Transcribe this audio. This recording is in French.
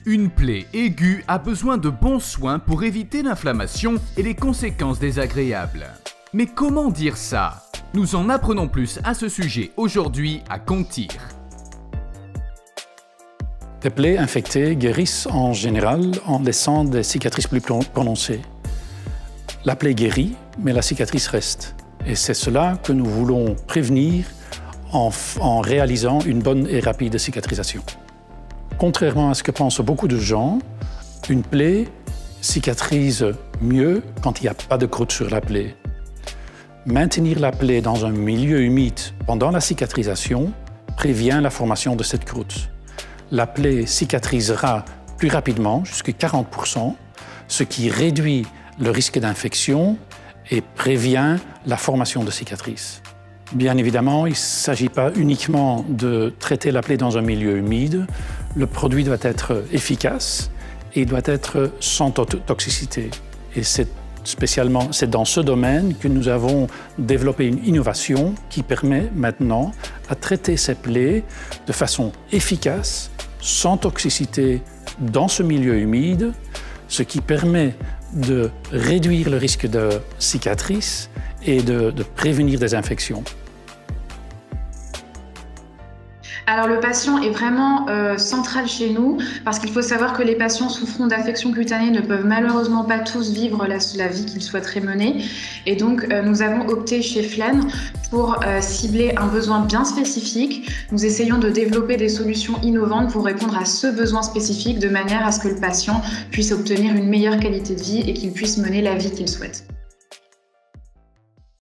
Une plaie aiguë a besoin de bons soins pour éviter l'inflammation et les conséquences désagréables. Mais comment dire ça? Nous en apprenons plus à ce sujet aujourd'hui à Contir. Les plaies infectées guérissent en général en laissant des cicatrices plus prononcées. La plaie guérit, mais la cicatrice reste. Et c'est cela que nous voulons prévenir en réalisant une bonne et rapide cicatrisation. Contrairement à ce que pensent beaucoup de gens, une plaie cicatrise mieux quand il n'y a pas de croûte sur la plaie. Maintenir la plaie dans un milieu humide pendant la cicatrisation prévient la formation de cette croûte. La plaie cicatrisera plus rapidement, jusqu'à 40%, ce qui réduit le risque d'infection et prévient la formation de cicatrices. Bien évidemment, il ne s'agit pas uniquement de traiter la plaie dans un milieu humide. Le produit doit être efficace et doit être sans toxicité. Et c'est dans ce domaine que nous avons développé une innovation qui permet maintenant à traiter ces plaies de façon efficace, sans toxicité, dans ce milieu humide, ce qui permet de réduire le risque de cicatrices et de prévenir des infections. Alors le patient est vraiment central chez nous parce qu'il faut savoir que les patients souffrant d'affections cutanées ne peuvent malheureusement pas tous vivre la vie qu'ils souhaiteraient mener. Et donc nous avons opté chez Flen pour cibler un besoin bien spécifique. Nous essayons de développer des solutions innovantes pour répondre à ce besoin spécifique de manière à ce que le patient puisse obtenir une meilleure qualité de vie et qu'il puisse mener la vie qu'il souhaite.